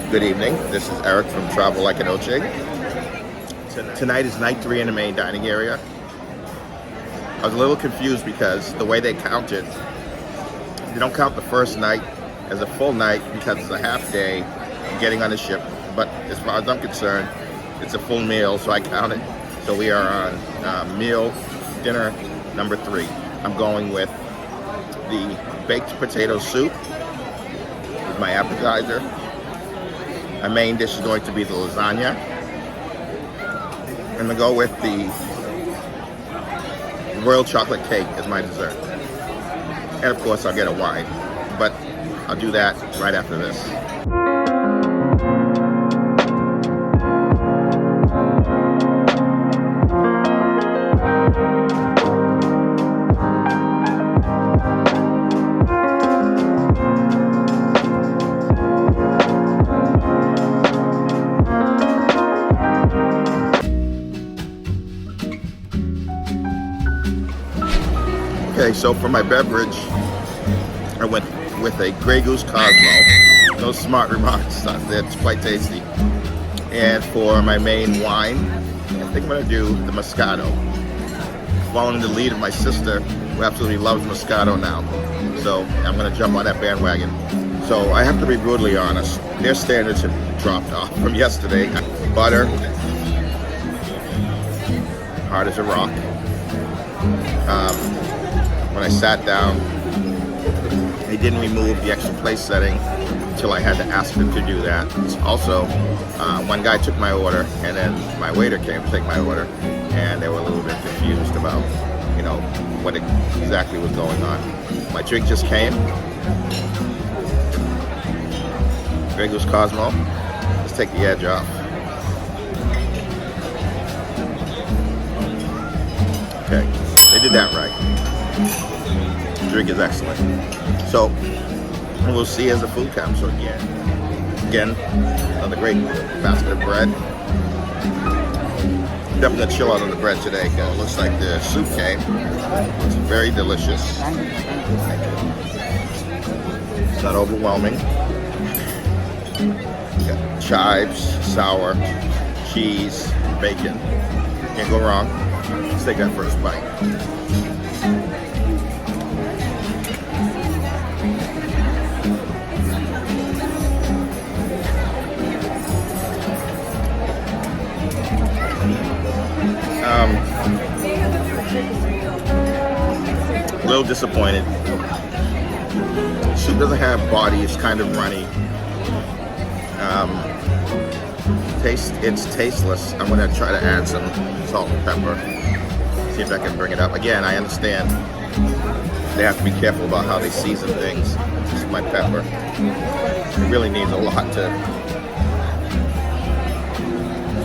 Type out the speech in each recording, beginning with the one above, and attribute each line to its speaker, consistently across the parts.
Speaker 1: Good evening. This is Eric from Travel Like an OCHIENG. Tonight is night 3 in the main dining area. I was a little confused because the way they count it, they don't count the first night as a full night because it's a half day of getting on the ship. But as far as I'm concerned, it's a full meal, so I count it. So we are on meal dinner number 3. I'm going with the baked potato soup with my appetizer. My main dish is going to be the lasagna. I'm going to go with the royal chocolate cake as my dessert. And of course I'll get a wine, but I'll do that right after this. Okay, so for my beverage, I went with a Grey Goose Cosmo. No smart remarks, it's quite tasty. And for my main wine, I think I'm gonna do the Moscato. Following the lead of my sister, who absolutely loves Moscato now. So I'm gonna jump on that bandwagon. So I have to be brutally honest, their standards have dropped off from yesterday. Butter, hard as a rock. When I sat down, they didn't remove the extra place setting until I had to ask them to do that. Also, one guy took my order, and then my waiter came to take my order, and they were a little bit confused about, what exactly was going on. My drink just came. Grey Goose Cosmo. Let's take the edge off. Okay, they did that right. The drink is excellent. So we'll see as the food comes. So again, another great basket of bread. Definitely gonna chill out on the bread today because it looks like the soup came. It's very delicious. It's not overwhelming. Got chives, sour, cheese, bacon. Can't go wrong. Let's take that first bite. A little disappointed. Soup doesn't have body, it's kind of runny. It's tasteless. I'm gonna try to add some salt and pepper. See if I can bring it up. Again, I understand they have to be careful about how they season things. This is my pepper. It really needs a lot to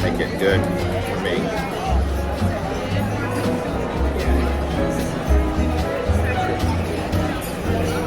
Speaker 1: make it good for me.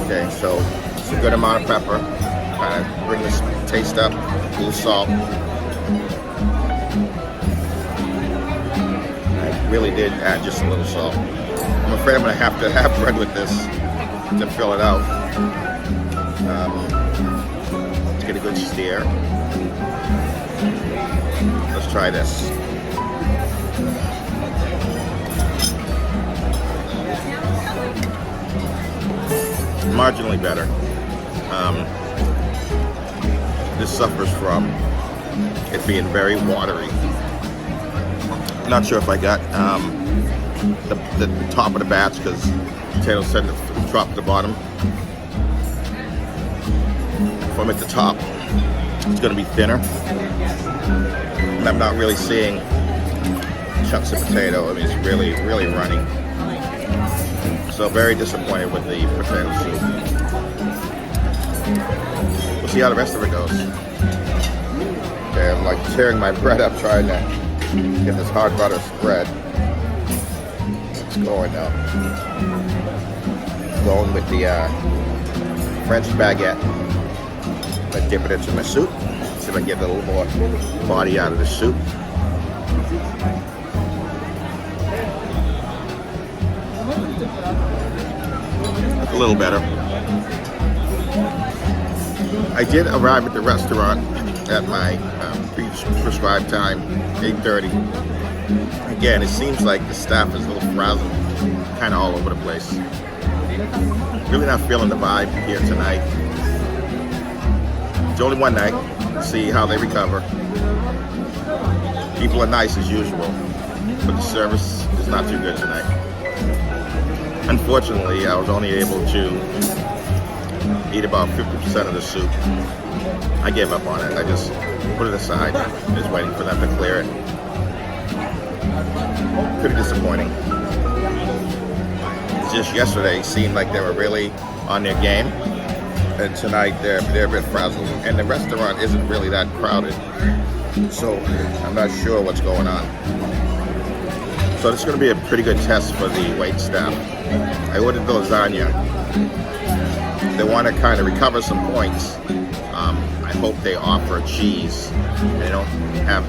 Speaker 1: Okay, so it's a good amount of pepper. Kind of bring this taste up, a little salt. I really did add just a little salt. I'm afraid I'm gonna have to have bread with this to fill it out. Let's get a good stir. Let's try this. Marginally better. This suffers from it being very watery. Not sure if I got the top of the batch because potatoes tend to drop to the bottom. If I'm at the top, it's going to be thinner. And I'm not really seeing chunks of potato. I mean, it's really, really runny. So very disappointed with the potato soup. We'll see how the rest of it goes. Okay, I'm like tearing my bread up trying to get this hard butter spread. It's going now. Going with the French baguette. I dip it into my soup. See if I can get a little more body out of the soup. A little better. I did arrive at the restaurant at my prescribed time, 8:30. Again, it seems like the staff is a little frazzled, kind of all over the place. Really not feeling the vibe here tonight. It's only one night. See how they recover. People are nice as usual, but the service is not too good tonight. Unfortunately, I was only able to eat about 50% of the soup. I gave up on it. I just put it aside, just waiting for them to clear it. Pretty disappointing. Just yesterday seemed like they were really on their game, and tonight they're a bit frazzled, and the restaurant isn't really that crowded, so I'm not sure what's going on. So it's going to be a pretty good test for the wait staff. I ordered the lasagna. They want to kind of recover some points. I hope they offer cheese. They don't have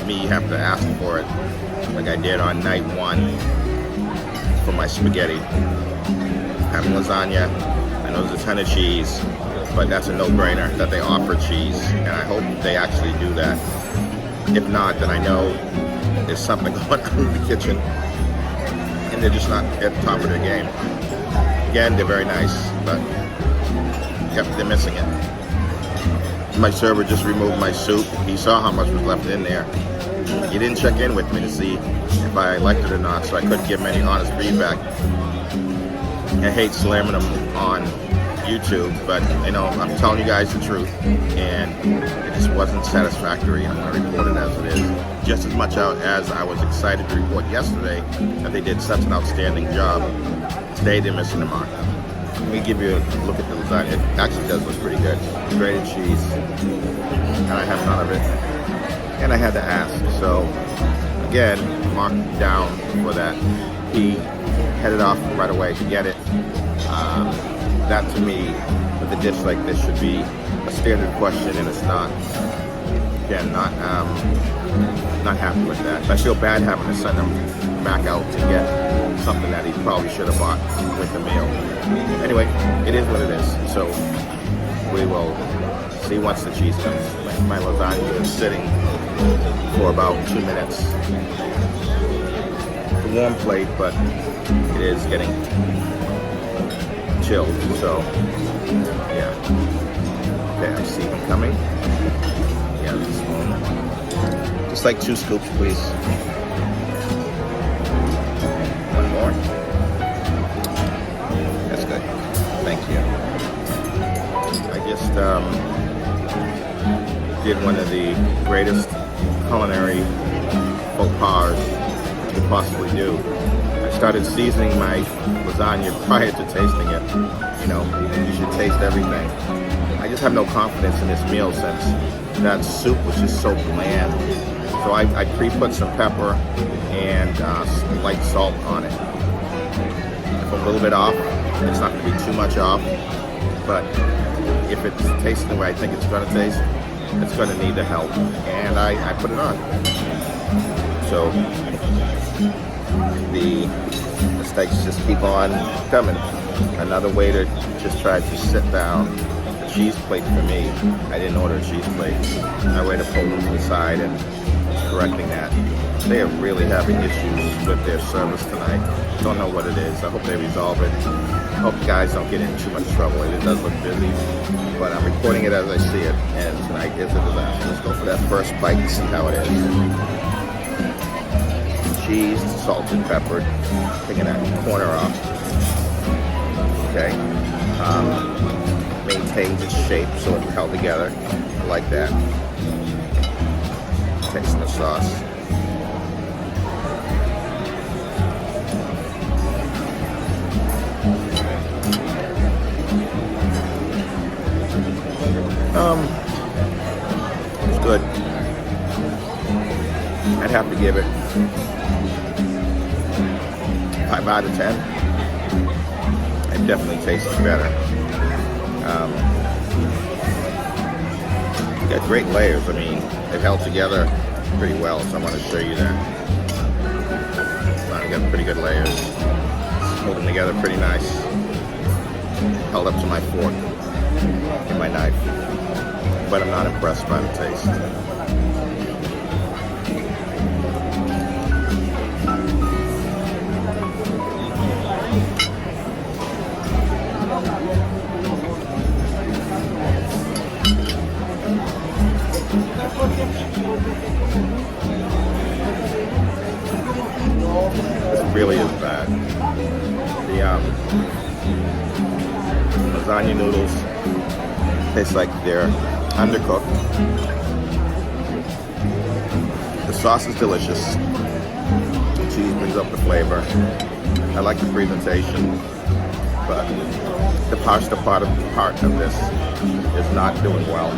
Speaker 1: me have to ask for it like I did on night 1 for my spaghetti. Having lasagna, I know there's a ton of cheese, but that's a no-brainer that they offer cheese, and I hope they actually do that. If not, then I know there's something going on in the kitchen, and they're just not at the top of their game. Again, they're very nice, but yep, they're missing it. My server just removed my soup. He saw how much was left in there. He didn't check in with me to see if I liked it or not, so I couldn't give him any honest feedback. I hate slamming them on YouTube, but you know, I'm telling you guys the truth, and it just wasn't satisfactory. I'm going to report it as it is, just as much as I was excited to report yesterday that they did such an outstanding job. Today they're missing the mark. Let me give you a look at the lasagna. It actually does look pretty good. Grated cheese, and I have none of it. And I had to ask, so again, marked down for that. He headed off right away to get it. That to me, with a dish like this, should be a standard question, and it's not. Again, not happy with that. I feel bad having to send him back out to get something that he probably should have bought with the meal. Anyway, it is what it is. So we will see once the cheese comes. My lasagna is sitting for about 2 minutes. It's a warm plate, but it is getting chilled, so yeah. Okay, I see them coming. Yeah, this one. Just like 2 scoops, please. One more. That's good. Thank you. I just did one of the greatest culinary faux pas you could possibly do. I started seasoning my lasagna prior to tasting it. You know, you should taste everything. I just have no confidence in this meal since that soup was just so bland. So I pre-put some pepper and some light salt on it. If I'm a little bit off, it's not going to be too much off, but if it's tasting the way I think it's going to taste, it's going to need the help, and I put it on. So the mistakes just keep on coming. Another way to just try to sit down. A cheese plate for me. I didn't order a cheese plate. I way to pull them to the side and correcting that. They are really having issues with their service tonight. Don't know what it is. I hope they resolve it. I hope guys don't get in too much trouble. It does look busy, but I'm reporting it as I see it, and tonight is a disaster. Let's go for that first bite and see how it is. Cheese, salted, peppered, taking that corner off. Okay. Maintains its shape so it's held together. I like that. Tasting the sauce. It's good. I'd have to give it 5 out of 10. It definitely tastes better. Got great layers. I mean, they've held together pretty well, so I want to show you that. I got pretty good layers. Holding together pretty nice. Held up to my fork and my knife. but I'm not impressed by the taste. This really is bad. The lasagna noodles taste like they're undercooked. The sauce is delicious. The cheese brings up the flavor. I like the presentation, but the pasta part of this is not doing well.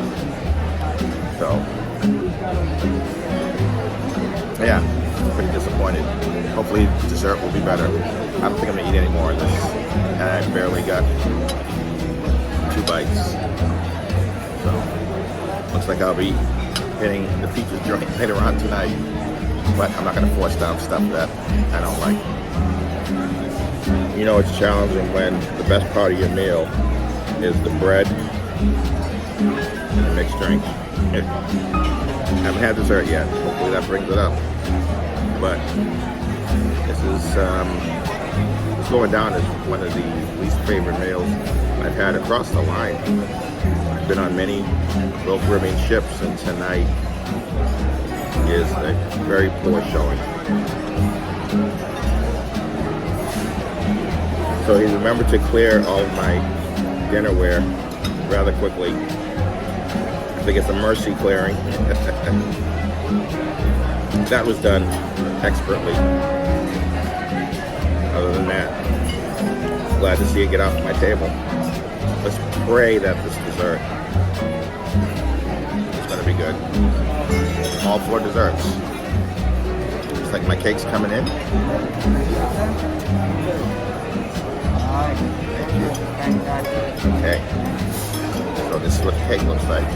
Speaker 1: So, yeah, pretty disappointed. Hopefully dessert will be better. I don't think I'm gonna eat any more of this. And I barely got 2 bites. So, looks like I'll be hitting the pizza joint later on tonight. But I'm not gonna force down stuff that I don't like. You know it's challenging when the best part of your meal is the bread and the mixed drink. I haven't had dessert yet. Hopefully that brings it up. But this is going down as one of the least favorite meals I've had across the line. I've been on many Gulf Caribbean ships, and tonight is a very poor showing. So he remembered to clear all of my dinnerware rather quickly. I think it's a mercy clearing. That was done expertly. Other than that, glad to see it get off my table. Let's pray that this dessert is going to be good. All 4 desserts. Looks like my cake's coming in. Okay. So this is what the cake looks like.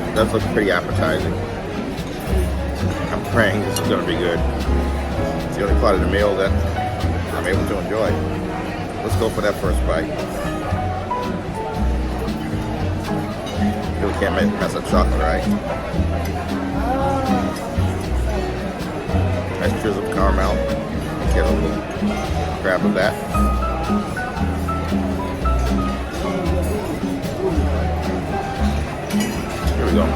Speaker 1: It does look pretty appetizing. I'm praying this is going to be good. It's the only part of the meal that I'm able to enjoy. Let's go for that first bite. Really can't mess up chocolate, right? Nice drizzle of caramel. Get a little grab of that. Here we go.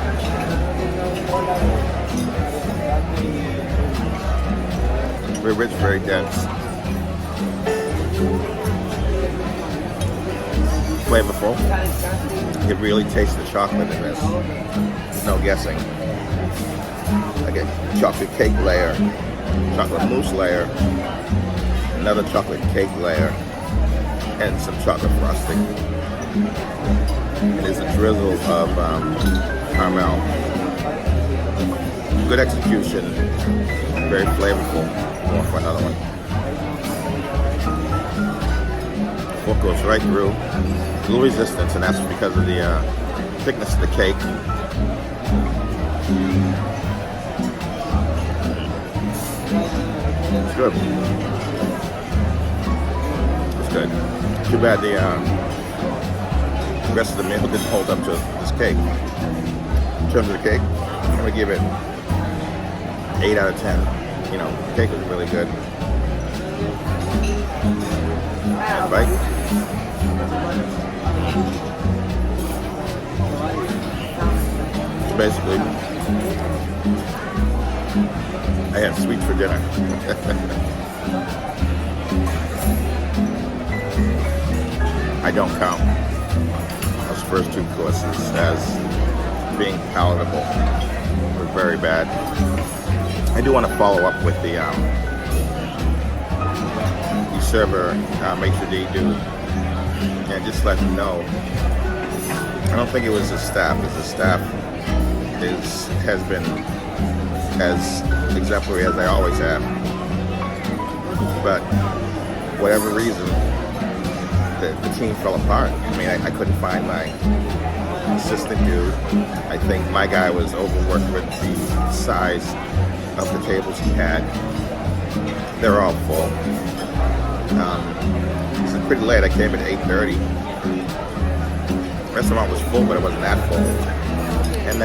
Speaker 1: Very rich, very dense. Flavorful. You can really taste the chocolate in this. There's no guessing. I get chocolate cake layer, chocolate mousse layer, another chocolate cake layer, and some chocolate frosting. And there's a drizzle of caramel. Good execution, very flavorful. Going for another one. Fork goes right through. A little resistance, and that's because of the thickness of the cake. It's good. It's good. Too bad the rest of the meal didn't hold up to this cake. In terms of the cake, I'm going to give it 8 out of 10. You know, the cake was really good. And bite. So basically, I had sweets for dinner. I don't count those first 2 courses as being palatable. They're very bad. I do want to follow up with the server maitre d' dude and just let them know. I don't think it was the staff, because the staff has been as exemplary as they always have. But whatever reason, the team fell apart. I mean, I couldn't find my assistant dude. I think my guy was overworked with the size of the tables he had. They're all full. It's pretty late. I came at 8:30. The restaurant was full, but it wasn't that full. And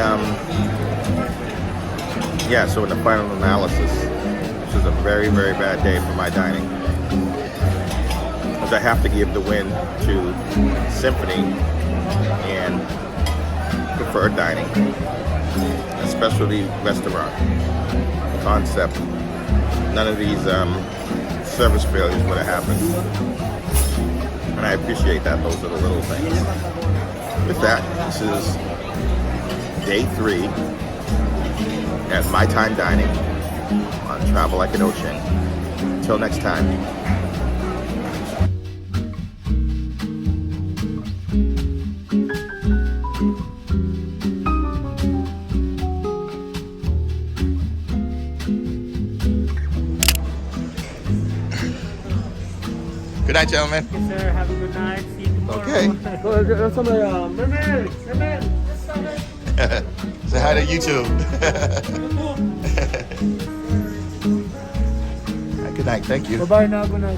Speaker 1: yeah, so in the final analysis, this is a very, very bad day for my dining. Because I have to give the win to Symphony and Preferred Dining, a specialty restaurant concept. None of these service failures would have happened. And I appreciate that. Those are the little things. With that, this is day 3 at My Time Dining on Travel Like an OCHIENG. Until next time. Good night, gentlemen.
Speaker 2: Yes, sir. Have a good night. See you tomorrow.
Speaker 1: Okay. Say hi to YouTube. Good night. Thank you.
Speaker 2: Bye-bye now. Good night.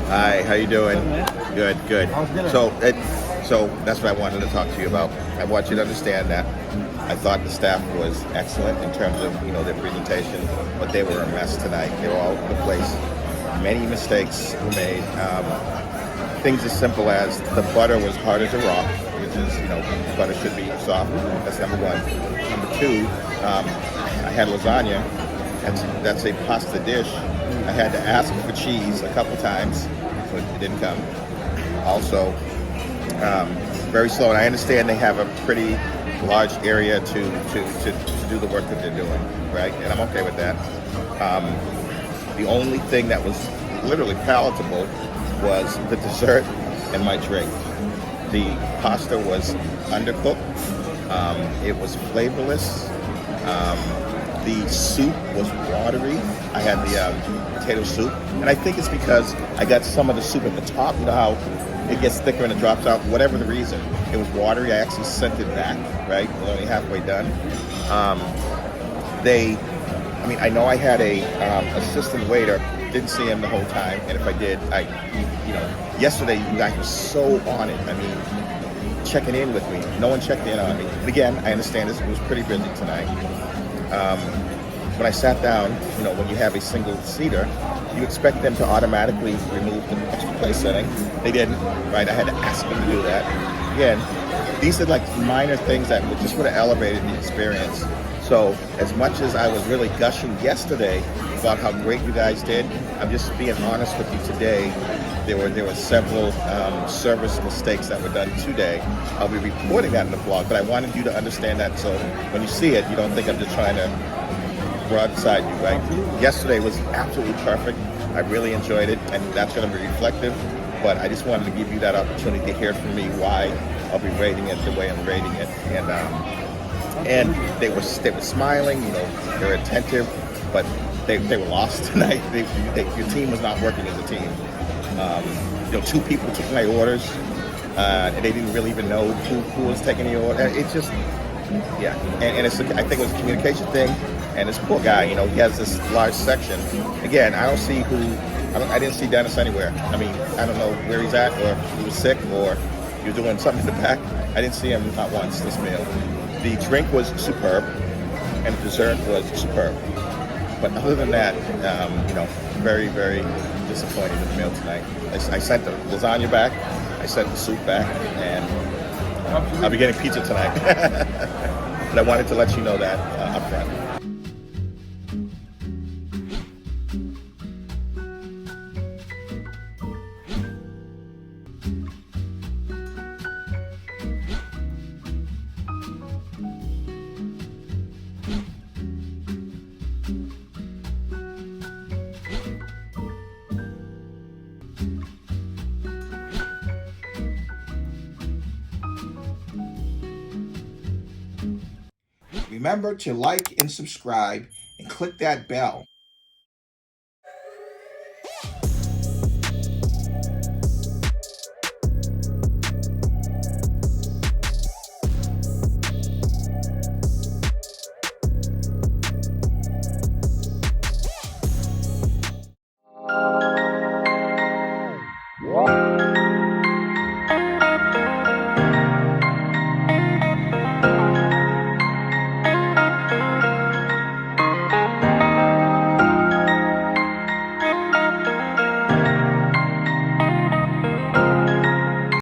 Speaker 1: Hi. How you doing? Good. Good. So that's what I wanted to talk to you about. I want you to understand that I thought the staff was excellent in terms of their presentation, but they were a mess tonight. They were all over the place. Many mistakes were made. Things as simple as the butter was hard as a rock, which is butter should be soft. That's number 1. Number 2, I had lasagna. That's a pasta dish. I had to ask for cheese a couple times, so it didn't come. Also, very slow. And I understand they have a pretty large area to do the work that they're doing, right? And I'm okay with that. The only thing that was literally palatable was the dessert and my drink. The pasta was undercooked. It was flavorless. The soup was watery. I had the potato soup, and I think it's because I got some of the soup at the top. You know how it gets thicker and it drops out. Whatever the reason, it was watery. I actually sent it back. Right, we're only halfway done. I know I had a assistant waiter. Didn't see him the whole time, and if I did, yesterday you guys were so on it. I mean, checking in with me. No one checked in on me. But again, I understand this was pretty busy tonight. When I sat down, when you have a single seater, you expect them to automatically remove the extra place setting. They didn't, right? I had to ask them to do that. Again, these are like minor things that just would have elevated the experience. So as much as I was really gushing yesterday about how great you guys did, I'm just being honest with you today. There were several service mistakes that were done today. I'll be reporting that in the vlog, but I wanted you to understand that so when you see it, you don't think I'm just trying to broadside you, right? Yesterday was absolutely perfect. I really enjoyed it, and that's going to be reflective. But I just wanted to give you that opportunity to hear from me why I'll be rating it the way I'm rating it. And they were smiling, they were attentive, but they were lost tonight. Your team was not working as a team. 2 people took my orders, and they didn't really even know who was taking the order. It's just, yeah. And it's, I think it was a communication thing. And this poor guy, he has this large section. Again, I I didn't see Dennis anywhere. I mean, I don't know where he's at, or he was sick, or he was doing something in the back. I didn't see him not once this meal. The drink was superb, and the dessert was superb. But other than that, very, very disappointed with the meal tonight. I sent the lasagna back, I sent the soup back, and I'll be getting pizza tonight. But I wanted to let you know that up front. Remember to like and subscribe and click that bell.